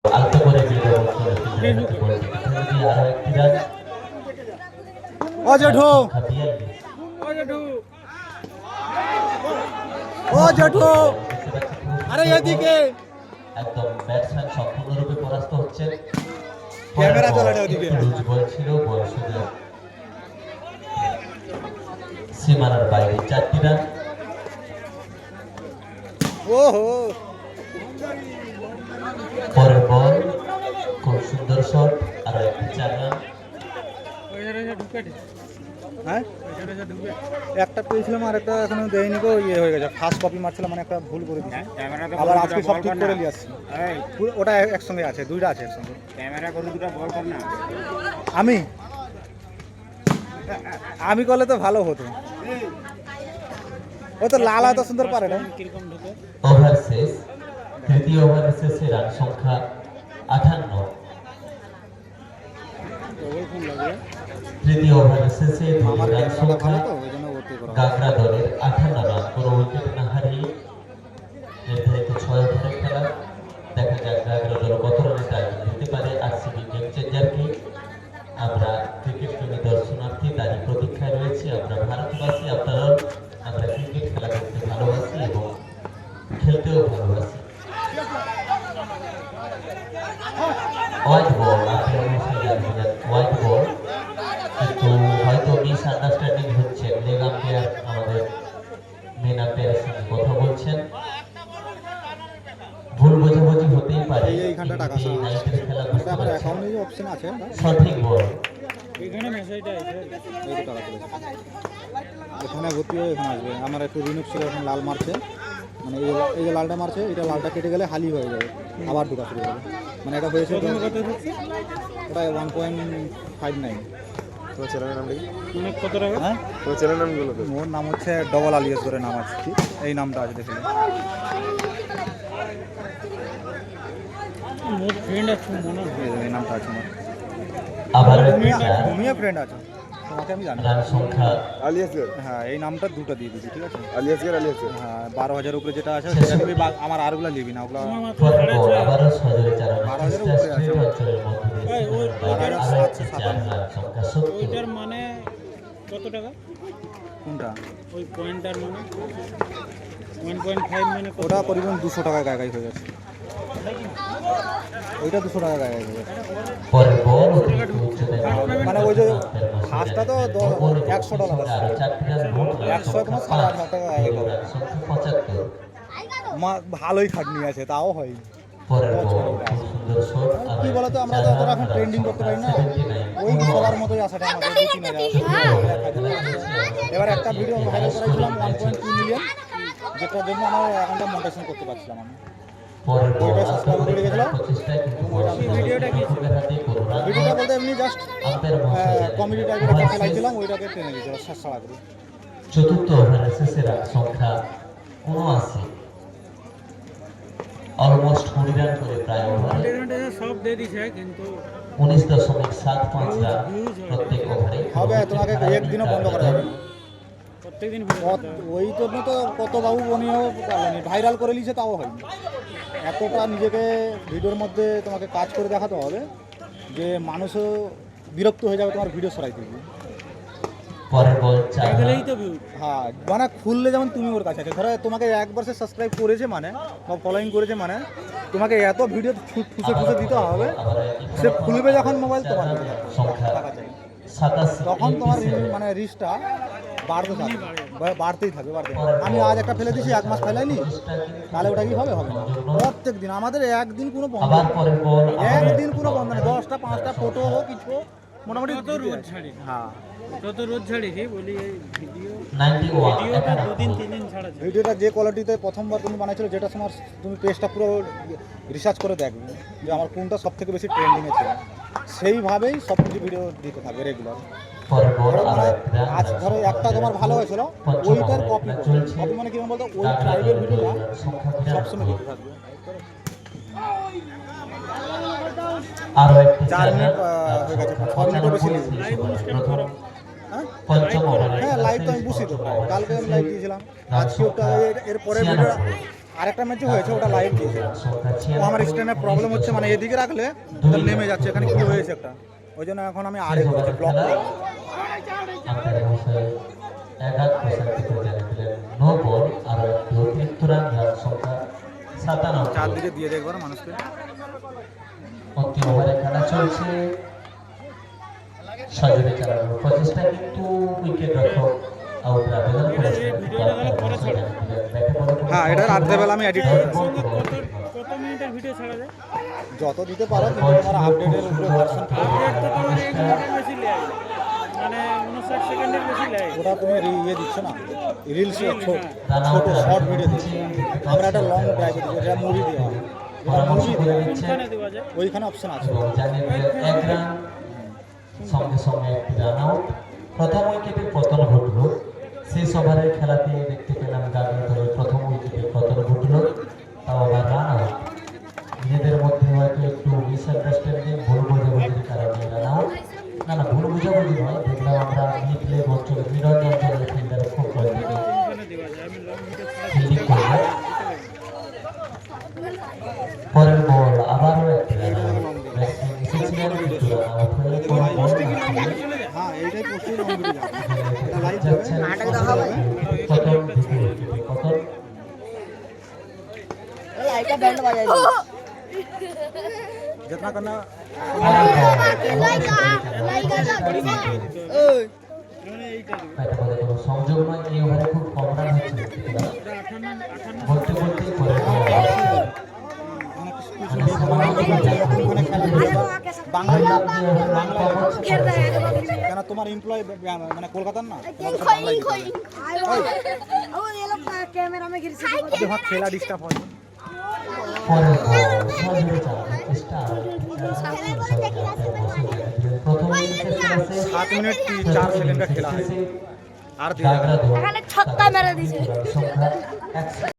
আলতো করে ভিডিও আরো একটি রান ও জেঠু ও জেঠু আরে এদিকে একদম ব্যাটসম্যান সম্পূর্ণরূপে পরাস্ত হচ্ছেন। ক্যামেরা চালাটা ওদিকে লুজ বল ছিল, বল শুধু সীমানার বাইরে। 4টি রান। ওহো পরের বল খুব সুন্দর শট, আরো একটি 4 রান। হ্যাঁ একটা পেয়েছিলাম আর একটা এখনো দেয়নি গো, ইয়ে হয়ে গেছে, ফার্স্ট কপি মারছিলাম মানে একটা ভুল করে দিয়েছি, আবার আজকে সব ঠিক করে নিয়ে আসছি। ওটা একসঙ্গে আছে, দুইটা আছে একসঙ্গে। ক্যামেরা করে দুটো বল কর না। আমি করলে তো ভালো হতো, ও তো লাল এত সুন্দর পারে না। ওভার শেষ। তৃতীয় ওভারের শেষে রান সংখ্যা 58। তৃতীয় ওভারের শেষে আমার রান ক্যামেরাটা সংখ্যা ভালো তো ওই জন্য ওতে করা। গাগরা দলের 58 রান, কোনো উইকেট না হারিয়ে নির্ধারিত 6 ওভারের খেলা। দেখা যাক গাগরা দল কত রানে টার্গেট দিতে পারে আরসিবি গেম চেঞ্জারকে। আমরা ক্রিকেট প্রেমী দর্শনার্থী তারই প্রতীক্ষায় রয়েছে। আমরা ভারতবাসী, আপনারা আমরা ক্রিকেট খেলা করতে ভালোবাসি এবং খেলতেও ভালোবাসি। হোয়াইট বল, হোয়াইট বল, কিন্তু হয়তো মিস আন্ডারস্ট্যান্ডিং হচ্ছে। লেগ আম্পায়ার আমাদের মেন আম্পায়ারের সঙ্গে কথা বলছেন, ভুল বোঝাবুঝি হতেই পারে। এইখানটা টাকা নাইটের খেলা এটা আমার অ্যাকাউন্টে যে অপশন আছে সঠিক বল। এখানে মেসেজটা আছে, এই তো টাকা চলেছে, এখানে ভর্তি হয়ে এখানে আসবে। আমার একটু রিনুক ছিল, এখন লাল মারছে, মানে এই যে লালটা মারছে, এটা লালটা কেটে গেলে হালি হয়ে যাবে, আবার ঢোকা শুরু হবে। মানে এটা হয়েছে ওটা 1.59। তোমার চ্যানেলের নামটা কি? অনেক কত টাকা? হ্যাঁ তোমার চ্যানেলের নামগুলো তো? ওর নাম হচ্ছে ডবল আলিয়াস করে নাম আছে, ঠিক এই নামটা আছে দেখলে। মোর ফ্রেন্ড আছে মনে হয়। এই নামটা আছে আমার, আবার তুমিও ফ্রেন্ড আছো, তোমাকে আমি জানি। রান সংখ্যা আলিয়াসগড়, হ্যাঁ এই নামটা দুটো দিয়ে দিচ্ছি, ঠিক আছে। আলিয়াসগড়, আলিয়াসগড়। হ্যাঁ 12,000 উপরে যেটা আছে সেটা নিবি, আমার আরগুলা নিবি না, ওগুলা আমার মাত্র পরের বল 6.5 আবারও সজোরে চালানো 12,000 চেষ্টা। উপরে আছে। স্ট্রেট অঞ্চলের মধ্যে দিয়ে ওই, ওই, সীমানার বাইরে আরো একটি 4 রান সংখ্যা 70। ওইটার মানে কত টাকা? কোনটা? ওই পয়েন্টটার মানে 1.5 মানে কত? ওটা পরিমাণ 200 টাকা গায়ে হয়ে যাচ্ছে, ওইটা 200 টাকা গায়ে হয়ে যাচ্ছে। পরের বল অতিরিক্ত উচ্চতায় মানে ওই যে ফার্স্টটা তো $100 আছে, আরো 4টি রান মোট রান 100 তোমার সংখ্যা 8,500 টাকা আয় পাঁচ। হবে। রান সংখ্যা 75। ভালোই খাটনি আছে, তাও হয়। পরের বল খুব সুন্দর শট। কি বলতো, আমরা তো অতটা এখন ট্রেন্ডিং করতে পারি না, ওই সবার মতোই আসাটা আমাদের 2-3,000। এবার একটা ভিডিও ভাইরাল করেছিলাম 1.2 মিলিয়ন, যেটার জন্য আমার অ্যাকাউন্টটা মনিটাইজেশন করতে পারছিলাম আমি। পরের বল ওইটা সাবস্ক্রাইব করে গেছিল। প্রচেষ্টায় কিন্তু ভিডিওটা কি ছিল? ভিডিওটা বলতে এমনি জাস্ট কমেডি টাইপের একটা খেলাইছিলাম, ওইটাকে টেনে দিয়েছিল সারা করে। চতুর্থ ওভারের শেষে রান সংখ্যা 79। অলমোস্ট 20 রান করে প্রায় ওভারে সব দিয়ে দিছে কিন্তু 19.75 রান প্রত্যেক ওভারে। হবে, তোমাকে একদিনও বন্ধ করা যাবে না। প্রত্যেকদিন ওই জন্য তো কত বাবু বনিও পারলেনি, ভাইরাল করে নিয়েছে তাও হয়নি। এতটা নিজেকে ভিডিওর মধ্যে তোমাকে কাজ করে দেখাতে হবে যে মানুষও বিরক্ত হয়ে যাবে তোমার ভিডিও সরাই দিবি। পরের বল 4 গেলেই তো ভিউ। হ্যাঁ মানে খুললে যেমন তুমি ওর কাছে আছে, ধরো তোমাকে একবার সে সাবস্ক্রাইব করেছে মানে বা ফলোইং করেছে মানে তোমাকে এত ভিডিও ঠুসে ঠুসে দিতে হবে, সে খুলবে যখন মোবাইল তোমার সংখ্যা টাকা চাই, 87। তখন তোমার মানে রিচটা বাড়তে থাকবে, বাড়তেই থাকবে। আমি আজ একটা ফেলে দিয়েছি, 1 মাস ফেলাইনি, তাহলে ওটা কি হবে? হবে না। প্রত্যেক দিন আমাদের একদিন কোনো বন্ধ আবার পরের বল একদিন কোনো বন্ধ নেই, 10টা 5টা ফটো হোক কিছু হোক, মোটামুটি কত রোজ ছাড়ি? হ্যাঁ যত রোজ ছাড়িছি বলি এই ভিডিও 91। ভিডিওটা 2 দিন 3 দিন ছাড়া ছিল। ভিডিওটা যে কোয়ালিটিতে প্রথমবার তুমি বানাইছিল, যেটা সময় তুমি পেজটা পুরো রিসার্চ করে দেখবে যে আমার কোনটা সব থেকে বেশি ট্রেন্ডিংয়ে ছিল, সেইভাবেই সব কিছু ভিডিও দিতে থাকবে রেগুলার। পরের বল আজ ধরো একটা তোমার ভালো হয়েছিল, ওইটার কপি কপি মানে কি বলতো, ওই ট্রাইবের ভিডিওটা সবসময় দিতে থাকবে। আরো একটি 4 মিনিট হয়ে গেছে, 6 মিনিটও বেশি নেই। হ্যাঁ পঞ্চম ওভারে হ্যাঁ লাইভ তো আমি বুঝি তো, কালকে আমি লাইভ দিয়েছিলাম, আজকে ওটা এর পরের ভিডিওটা আরেকটা ম্যাচ হয়েছে ওটা লাইভ দিয়েছে। ও আমার স্ট্যান্ডের প্রবলেম হচ্ছে, মানে এদিকে রাখলে ওটা নেমে যাচ্ছে, এখানে কি হয়েছে একটা, ওই জন্য এখন আমি আরে ব্লক করলাম। আম্পায়ার মহাশয় একাত প্রশান্তি করে জানিয়েছিলেন নো বল আর একটি অতিরিক্ত রান, রান সংখ্যা 97। চারদিকে দিয়ে দেখবার মানুষকে। অন্তিম ওভারে খেলা চলছে, সজোরে চালানোর প্রচেষ্টা, কিন্তু উইকেট রক্ষক আউটের আবেদন করেছিলেন। হ্যাঁ, এটা রাত্রেবেলা আমি এডিট করে দেবো। কত মিনিটের ভিডিও ছাড়া যায়? যত দিতে পারো, কিন্তু তোমার আপডেটের উপরে ভার্সন আপডেট তো তোমার 1 মিনিটের বেশি নেয়, মানে 59 সেকেন্ডের বেশি নেয়। ওটা তুমি ইয়ে দিচ্ছ না, রিলস ছোট শর্ট ভিডিও দিচ্ছি। আমরা একটা লং ড্রাইভ দিচ্ছি, যেটা মুভি দিয়ে হয়। পরামর্শ করে দিচ্ছেন কোনখানে দেওয়া যায়? ওইখানে অপশন আছে। এবং জানেন যে 1 রান সঙ্গে সঙ্গে একটি রান আউট। প্রথম উইকেটের পতন ঘটল, শেষ ওভারের খেলাতে দেখতে পেলাম গাগরা দলের প্রথম উইকেটের পতন ঘটল, তাও আবার রান আউট। নিজেদের মধ্যে হয়তো একটু মিসআন্ডারস্ট্যান্ডিং, ভুল বোঝাবুঝির কারণে রান আউট। না ভুল বোঝাবুঝি নয়, দেখলাম আমরা মিড লেগ অঞ্চলে নিরঞ্জন দলের ফিল্ডারে খুব ভয় দিকে কোনখানে দেওয়া যায়? আমি লং ভিডিও ছাড়া ফিল্ডিং করবে। পরের বল আবারও একটি রান আউট। ব্যাটসম্যান এসেছিলেন কিন্তু রান আউট হয়ে কোনো বল না খেলে হ্যাঁ, এইটাই পোস্টে লং ভিডিও যাবে। এটা লাইভ যাবে। যাচ্ছেন পতন দ্বিতীয় উইকেটে পতন। लाइट बैंड बजा दी जितना करना মানে এইটা দেবো। ব্যাটে বলে কোনো সংযোগ নয়, এই ওভারে খুব কম রান হচ্ছে দেখতে পেলাম। এটা 58 বলতে বলতেই করে দিলেন। মানে সামান্য ওখানে খেলা দিলে বাংলা বাংলা দিয়ে বাংলা হচ্ছে কেন তোমার এমপ্লয় মানে কলকাতার না, তোমাকে তো বাংলায় দিতে হবে। कैमरा में गिर अभी वहाँ खेला डिस्टर्ब हो পরের বল সজোরে চালানোর চেষ্টা। প্রথম ইনিংসের খেলা শেষ। 7 मिनट 4 सेकंड का खेला है। শেষে আর দিয়ে গাগরা দল এখানে ছক্কা মেরে দিয়েছে। সংখ্যা 1